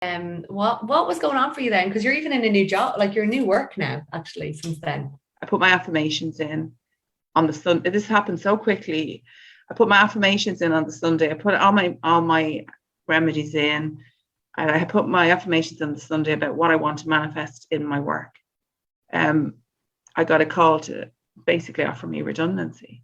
What was going on for you then? Because you're even in a new job, like you're in new work now, actually, since then. I put my affirmations in on the Sunday. This happened so quickly. I put my affirmations in on the Sunday. I put all my remedies in, and I put my affirmations on the Sunday about what I want to manifest in my work. I got a call to basically offer me redundancy.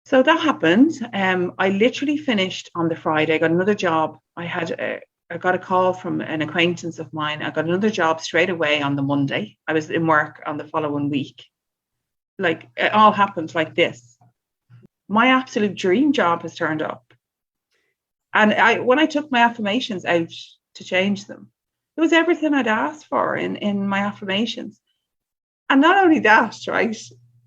So that happened. I literally finished on the Friday. I got another job. I got a call from an acquaintance of mine. I got another job straight away on the Monday. I was in work on the following week. Like it all happened like this. My absolute dream job has turned up. And when I took my affirmations out to change them, it was everything I'd asked for in my affirmations. And not only that, right,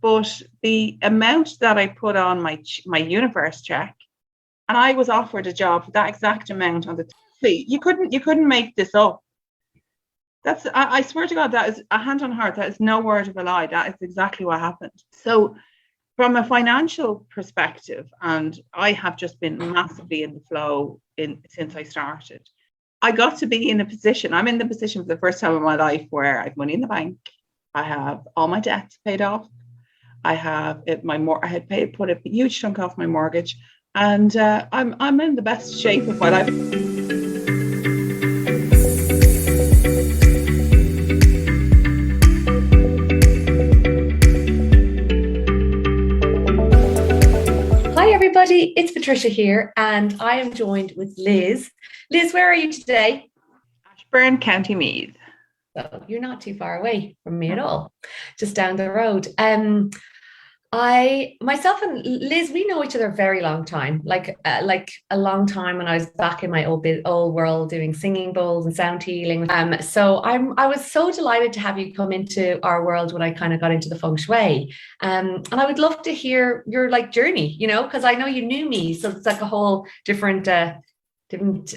but the amount that I put on my universe check, and I was offered a job for that exact amount on the you couldn't make this up. I swear to God, that is a hand on heart. That is no word of a lie. That is exactly what happened. So from a financial perspective, and I have just been massively in the flow since I started. I got to be in a position. I'm in the position for the first time in my life where I have money in the bank. I have all my debts paid off. I had put a huge chunk off my mortgage, and I'm in the best shape of my life. Hi, everybody. It's Patricia here, and I am joined with Liz. Liz, where are you today? Ashburn, County Meath. So you're not too far away from me at all, just down the road. Myself and Liz, we know each other a very long time, like a long time when I was back in my old world doing singing bowls and sound healing. So I was so delighted to have you come into our world when I kind of got into the Feng Shui. And I would love to hear your journey, because I know you knew me, so it's like a whole different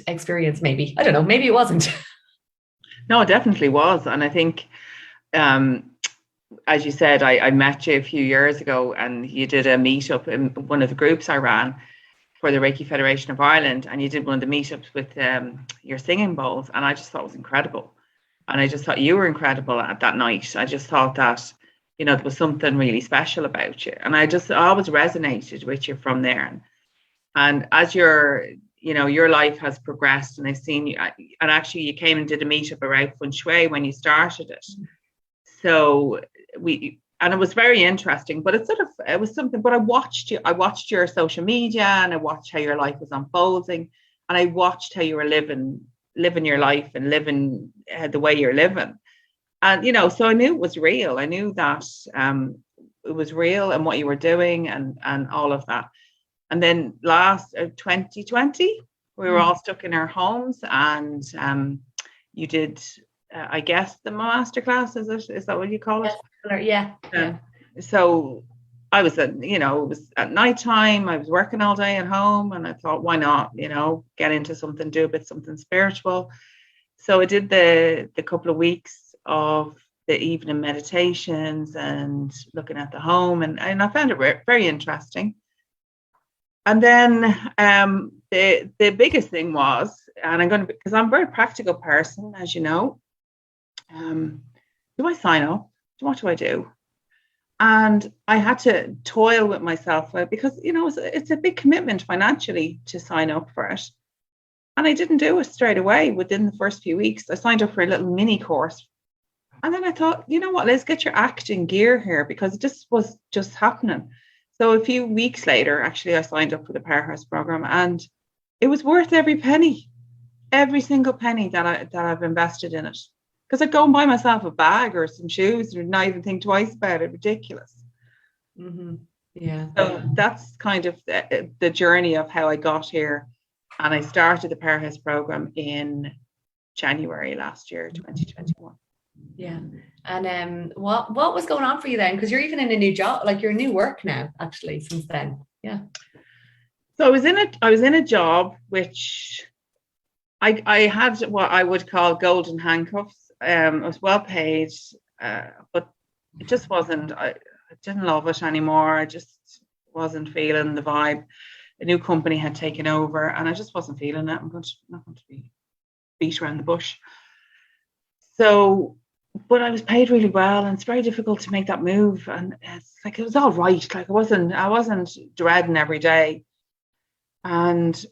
experience. Maybe I don't know. Maybe it wasn't. No, it definitely was, and I think. As you said, I met you a few years ago and you did a meetup in one of the groups I ran for the Reiki Federation of Ireland, and you did one of the meetups with your singing bowls, and I just thought it was incredible. And I just thought you were incredible at that night. I just thought that, there was something really special about you. And I always resonated with you from there. And as your life has progressed, and I've seen you, and actually you came and did a meetup around Feng Shui when you started it. So it was very interesting, but it was something, but I watched your social media, and I watched how your life was unfolding, and I watched how you were living your life and living the way you're living. And, so I knew it was real. I knew that it was real, and what you were doing and all of that. And then last 2020, we were all stuck in our homes, and you did, I guess, the masterclass, is that what you call it? Yeah. So I was it was at nighttime. I was working all day at home, and I thought, why not, get into something, do a bit something spiritual. So I did the couple of weeks of the evening meditations and looking at the home, and I found it very interesting. And then the biggest thing was, and because I'm a very practical person, as you know, do I sign up? What do I do? And I had to toil with myself because, it's a big commitment financially to sign up for it. And I didn't do it straight away within the first few weeks. I signed up for a little mini course. And then I thought, you know what, let's get your act in gear here, because it just was just happening. So a few weeks later, actually, I signed up for the Powerhouse program, and it was worth every penny, every single penny that I've invested in it. Because I'd go and buy myself a bag or some shoes and not even think twice about it. Ridiculous. Mm-hmm. Yeah. So that's kind of the journey of how I got here. And I started the Powerhouse program in January last year, 2021. Yeah. And what was going on for you then? Because you're even in a new job, like you're in new work now, actually, since then. Yeah. So I was in a job which I had what I would call golden handcuffs. It was well paid, but it just wasn't. I didn't love it anymore. I just wasn't feeling the vibe. A new company had taken over, and I just wasn't feeling it. I'm not going to be beat around the bush. So, but I was paid really well, and it's very difficult to make that move. And it's like, it was all right. Like, I wasn't dreading every day. And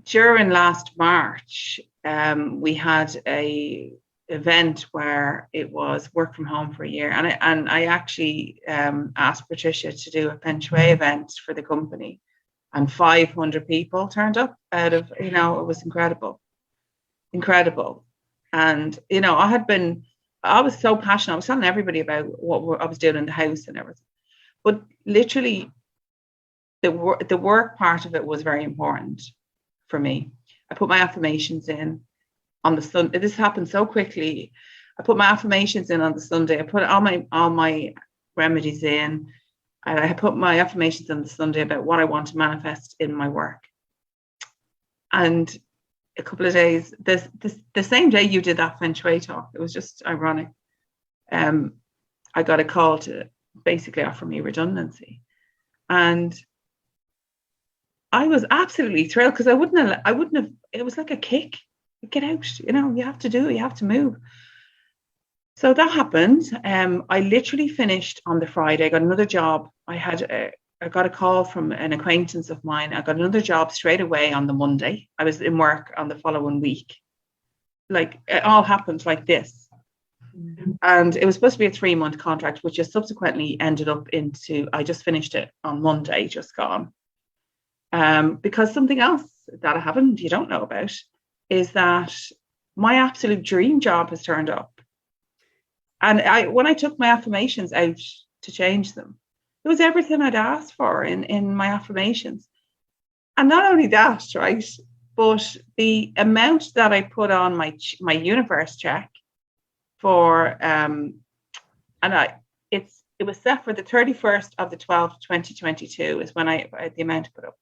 during last March, we had a event where it was work from home for a year, and I actually asked Patricia to do a Feng Shui event for the company, and 500 people turned up out of, it was incredible. And I was so passionate. I was telling everybody about what I was doing in the house and everything, but literally the work part of it was very important for me. I put my affirmations in on the Sunday. This happened so quickly. I put my affirmations in on the Sunday. I put all my remedies in, and I put my affirmations on the Sunday about what I want to manifest in my work. And a couple of days, the same day you did that Feng Shui talk, it was just ironic. I got a call to basically offer me redundancy, and I was absolutely thrilled, because I wouldn't have. It was like a kick. Get out, you have to do it, you have to move. So that happened. I literally finished on the Friday. I got another job. I got a call from an acquaintance of mine. I got another job straight away on the Monday. I was in work on the following week. Like, it all happened like this. Mm-hmm. And it was supposed to be a 3-month contract, which just subsequently ended up into, I just finished it on Monday, just gone. Because something else that you don't know about, is that my absolute dream job has turned up. And when I took my affirmations out to change them, it was everything I'd asked for in my affirmations. And not only that, right, but the amount that I put on my universe check for, it was set for the 31st of the 12th, 2022 is when the amount I put up.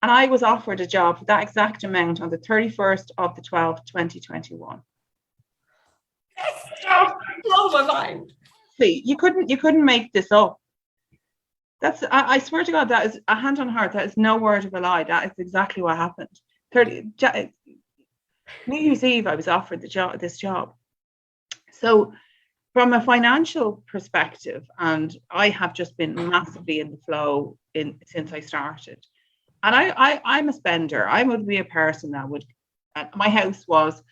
And I was offered a job for that exact amount on the 31st of the 12th, 2021. Blow my mind. See, you couldn't make this up. I swear to God, that is a hand on heart. That is no word of a lie. That is exactly what happened. New Year's Eve, I was offered this job. So from a financial perspective, and I have just been massively in the flow since I started. And I'm a spender. I would be a person that would, my house was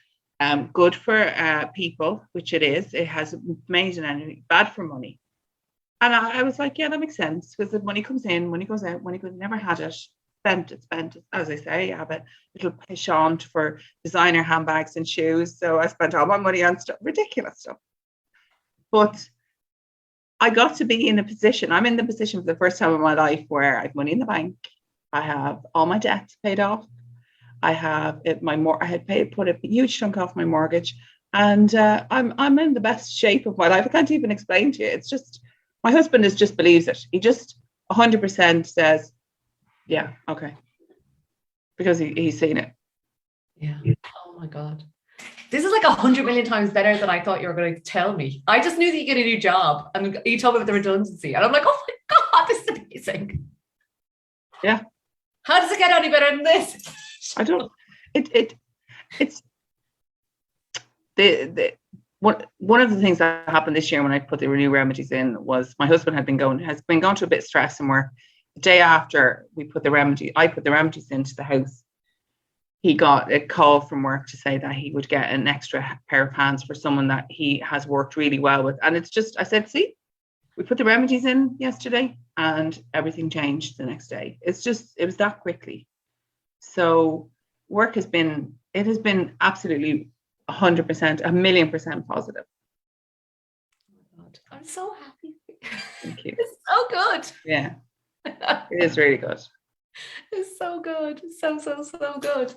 good for people, which it is. It has made an enemy, bad for money. And I was like, yeah, that makes sense, because the money comes in, money goes out, never had it, spent it. As I say, I have a little penchant for designer handbags and shoes. So I spent all my money on stuff, ridiculous stuff. But I got to be in a position, I'm in the position for the first time in my life where I have money in the bank. I have all my debts paid off. I have put a huge chunk off my mortgage, and I'm in the best shape of my life. I can't even explain to you. It's just, my husband just believes it. He just 100% says, yeah, okay, because he's seen it. Yeah. Oh my God. This is like 100 million times better than I thought you were going to tell me. I just knew that you get a new job, and you told me about the redundancy, and I'm like, oh my God, this is amazing. Yeah. How does it get any better than this? I don't. It's one of the things that happened this year when I put the new remedies in was my husband has been going to a bit of stress and work. The day after I put the remedies into the house, he got a call from work to say that he would get an extra pair of hands for someone that he has worked really well with. And it's just, I said, see, we put the remedies in yesterday and everything changed the next day. It was that quickly. So work has been absolutely 100%, 1,000,000% positive. Oh my God, I'm so happy. Thank you. It's so good. Yeah, it is really good. It's so good. So good.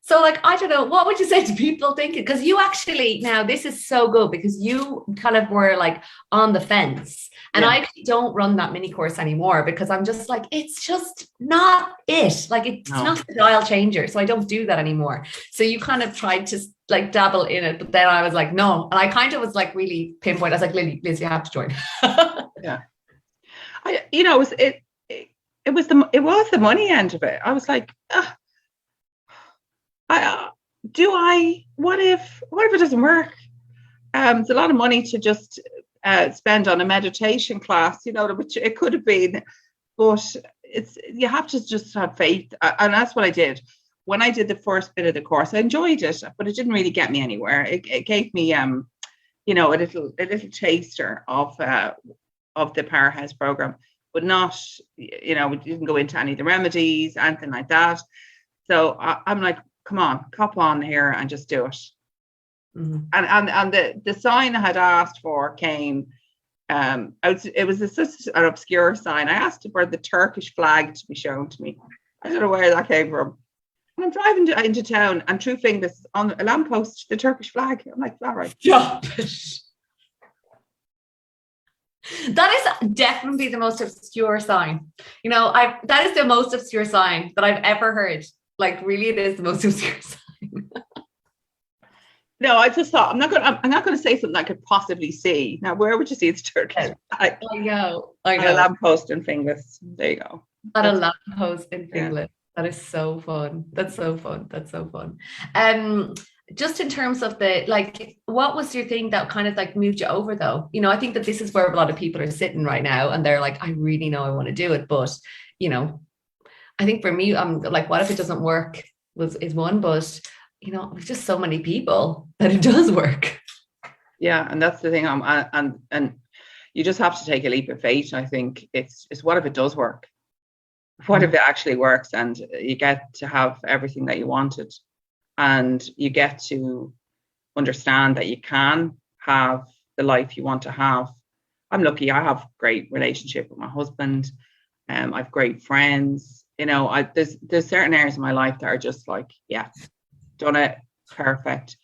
So like, I don't know, what would you say to people thinking? Because you actually, now this is so good, because you kind of were like on the fence. And I actually don't run that mini course anymore, because I'm just like, it's just not it. Like, it's not the dial changer. So I don't do that anymore. So you kind of tried to like dabble in it, but then I was like, no. And I kind of was like really pinpoint. I was like, Liz, you have to join. Yeah. It was the money end of it. I was like, What if it doesn't work? It's a lot of money to just spend on a meditation class, which it could have been, but you have to just have faith, and that's what I did. When I did the first bit of the course, I enjoyed it, but it didn't really get me anywhere. It gave me, a little taster of the Powerhouse program, but not, we didn't go into any of the remedies, anything like that. So I'm like, come on, cop on here and just do it. Mm-hmm. And the sign I had asked for came. It was such an obscure sign. I asked for the Turkish flag to be shown to me. I don't know where that came from. And I'm driving into town, and True Fingers on a lamppost, the Turkish flag. I'm like, all right. Stop it. That is definitely the most obscure sign. That is the most obscure sign that I've ever heard. Like, really, it is the most obscure sign. No, I just thought I'm not going to say something I could possibly see. Now, where would you see it's Turkish? I know. A lamppost in Finglas. There you go. At a lamppost in Finglas. Yeah. That is so fun. That's so fun. Just in terms of what was your thing that kind of like moved you over though? I think that this is where a lot of people are sitting right now, and they're like, I really know I want to do it, but I think for me, I'm like, what if it doesn't work is one, but there's just so many people that it does work. Yeah, and that's the thing. And you just have to take a leap of faith. I think it's what if it does work? What if it actually works and you get to have everything that you wanted, and you get to understand that you can have the life you want to have. I'm lucky. I have a great relationship with my husband. I've great friends. There's certain areas of my life that are just like, yeah, done it, perfect.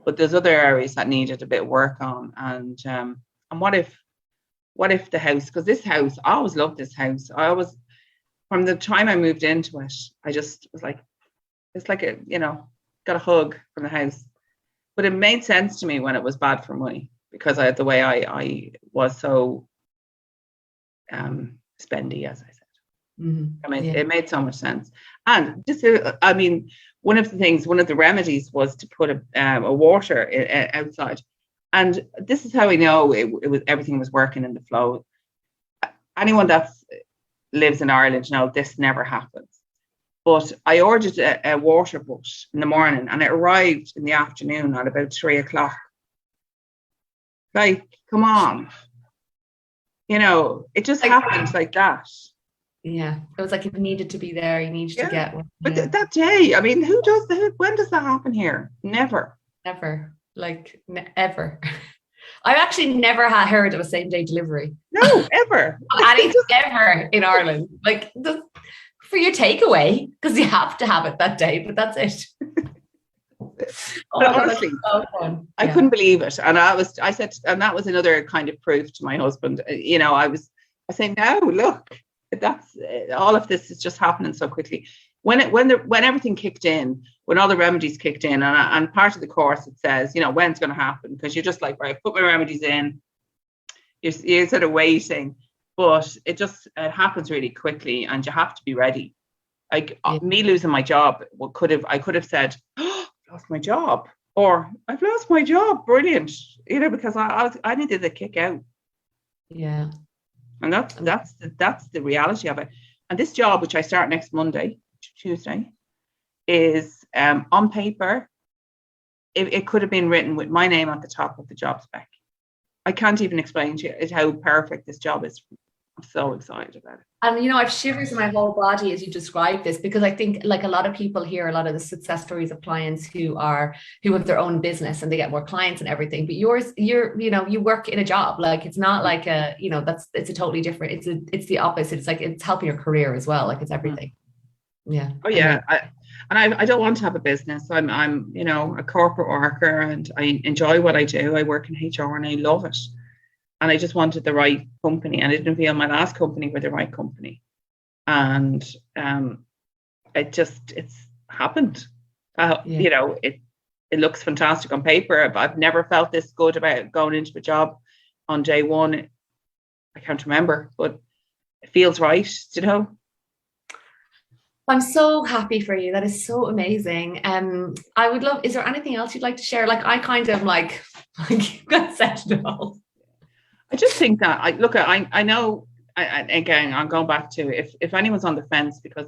But there's other areas that needed a bit of work on. And what if the house, because this house, I always loved this house. From the time I moved into it, I just was like, it's like got a hug from the house. But it made sense to me when it was bad for money, because the way I was so spendy, as I said. Mm-hmm. It made so much sense. And just, one of the remedies was to put a water outside. And this is how we know it was everything was working in the flow. Anyone that lives in Ireland know this never happens. But I ordered a water butt in the morning, and it arrived in the afternoon at about 3:00. Like, come on. It just happens like that. Yeah, it was like it needed to be there. You needed to get one. But that day, who does that? When does that happen here? Never. Ever. Ever. I've actually never heard of a same day delivery. No, ever. Ever in Ireland. Like, for your takeaway, because you have to have it that day, but that's it. But honestly, so fun. I couldn't believe it. And I said, and that was another kind of proof to my husband. I say, no, look, that's all of this is just happening so quickly. When everything kicked in, when all the remedies kicked in, and part of the course it says, when it's going to happen, because you're just like, right, put my remedies in. You're sort of waiting, but it happens really quickly, and you have to be ready. Like me losing my job, I could have said, oh, I've lost my job, or I've lost my job, brilliant, because I needed a kick out. Yeah, and that's the reality of it. And this job, which I start next Monday, Tuesday, is on paper. It could have been written with my name at the top of the job spec. I can't even explain to you how perfect this job is. I'm so excited about it. And I've shivers in my whole body as you describe this, because I think like a lot of people hear a lot of the success stories of clients who have their own business and they get more clients and everything. But you work in a job. Like, it's not like it's a totally different. It's the opposite. It's like it's helping your career as well. Like, it's everything. Yeah. Oh yeah. I don't want to have a business. I'm a corporate worker, and I enjoy what I do. I work in HR and I love it. And I just wanted the right company, and I didn't feel my last company were the right company. And it's happened. It looks fantastic on paper. I've never felt this good about going into a job on day one. I can't remember, but it feels right, I'm so happy for you. That is so amazing. I would love, is there anything else you'd like to share? Like I kind of like got set it all. I just think that I know. Again, I'm going back to if anyone's on the fence because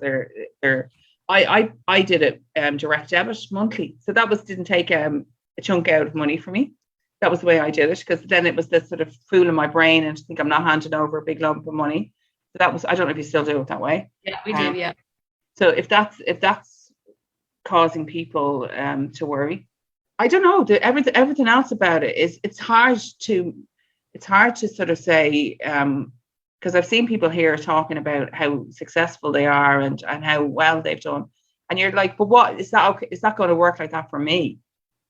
I did it direct debit monthly, so that didn't take a chunk out of money for me. That was the way I did it, because then it was this sort of fool in my brain and to think I'm not handing over a big lump of money. So that was, I don't know if you still do it that way. Yeah, we do. Yeah. So if that's causing people to worry, I don't know. Everything else about it is it's hard to sort of say, because I've seen people here talking about how successful they are and how well they've done, and you're like, but what is that? Okay, is that going to work like that for me?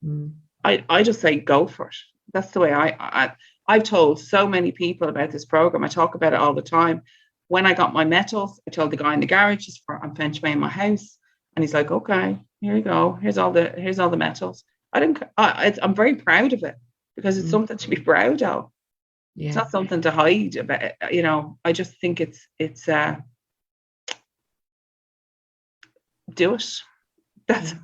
Mm. I just say go for it. That's the way I've told so many people about this program. I talk about it all the time. When I got my metals, I told the guy in the garage, I'm Feng Shui in my house, and he's like, okay, here you go. Here's all the metals. I'm very proud of it, because it's something to be proud of. Yeah. It's not something to hide about. I just think it's do it. That's.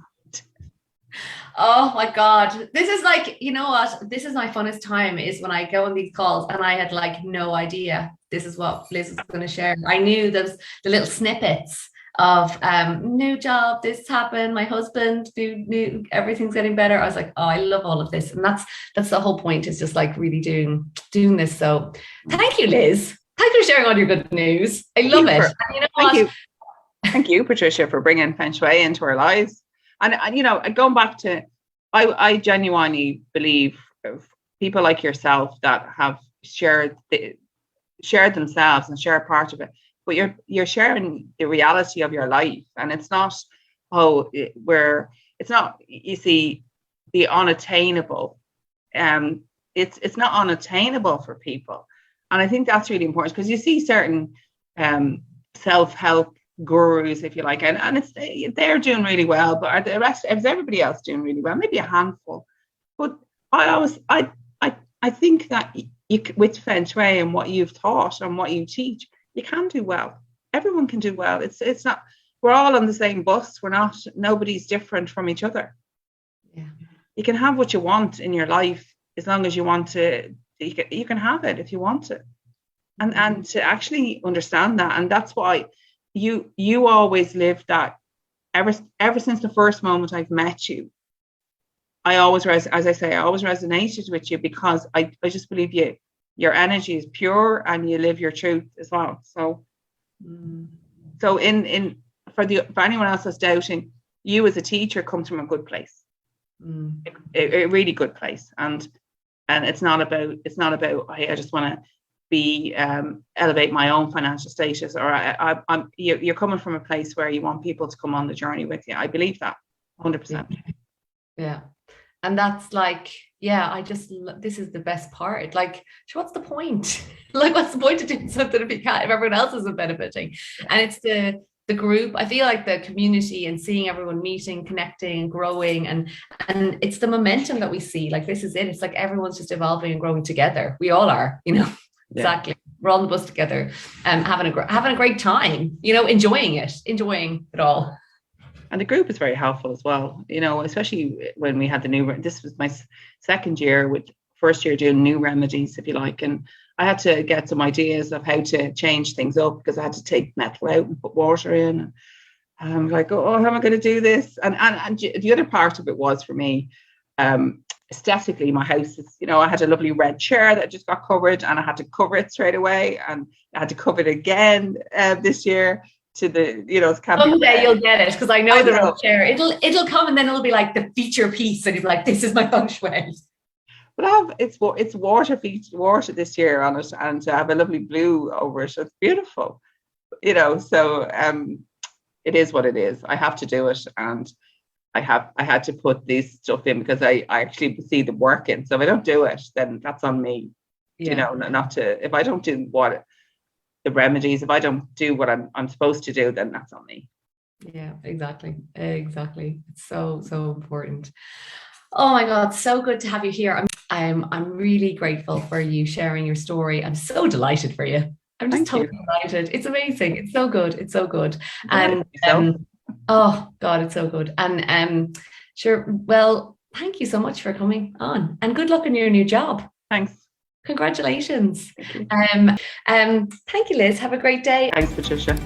Oh my God. This is like, you know what? This is my funnest time, is when I go on these calls and I had like no idea this is what Liz was going to share. I knew those the little snippets of new job, this happened, my husband, new everything's getting better. I was like, oh, I love all of this. And that's the whole point, is just like really doing this. So thank you, Liz. Thank you for sharing all your good news. I love it. And you know what? Thank you, Patricia, for bringing Feng Shui into our lives. And going back to, I genuinely believe people like yourself that have shared themselves and share part of it, but you're sharing the reality of your life, and it's not it's not, you see, the unattainable. It's not unattainable for people, and I think that's really important, because you see certain self-help gurus, if you like, and they're doing really well, but are the rest, is everybody else doing really well? Maybe a handful. But I think that you, with Feng Shui and what you've taught and what you teach, you can do well. Everyone can do well. It's not, we're all on the same bus. Nobody's different from each other. Yeah. You can have what you want in your life, as long as you want to. You can have it if you want it, and to actually understand that, and that's why. You always lived that ever since the first moment I've met you. I always resonated with you, because I just believe your energy is pure and you live your truth as well. So for anyone else that's doubting, you as a teacher comes from a good place, a really good place, and it's not about hey, I just want to be elevate my own financial status, or you're coming from a place where you want people to come on the journey with you. I believe that 100%. Yeah. And that's like, yeah, this is the best part. Like, what's the point? Like, what's the point of doing something if everyone else isn't benefiting? And it's the group. I feel like the community and seeing everyone meeting, connecting, growing, and it's the momentum that we see. Like, this is it. It's like everyone's just evolving and growing together. We all are, Exactly. Yeah. We're on the bus together, having a great time, enjoying it all. And the group is very helpful as well, especially when we had this was my second year, with first year doing new remedies, if you like. And I had to get some ideas of how to change things up, because I had to take metal out and put water in. And I'm like, oh, how am I going to do this? And the other part of it was, for me, aesthetically, my house is, I had a lovely red chair that just got covered, and I had to cover it straight away, and I had to cover it again this year to the, it's kind of. Someday you'll get it, because I know the red chair. It'll come, and then it'll be like the feature piece, and you'll be like, this is my Feng Shui. But it's water this year on it, and I have a lovely blue over it. So it's beautiful, So it is what it is. I have to do it, and I had to put this stuff in, because I actually see the work in. So if I don't do it, then that's on me. Yeah. If I don't do the remedies, if I don't do what I'm supposed to do, then that's on me. Yeah, exactly. It's so important. Oh my God, so good to have you here. I'm really grateful for you sharing your story. I'm so delighted for you. I'm just Thank totally delighted. It's amazing. It's so good. It's so good. Delighted And myself. oh God, it's so good. And sure. Well, thank you so much for coming on, and good luck in your new job. Thanks. Congratulations. Thank you. Thank you, Liz. Have a great day. Thanks, Patricia.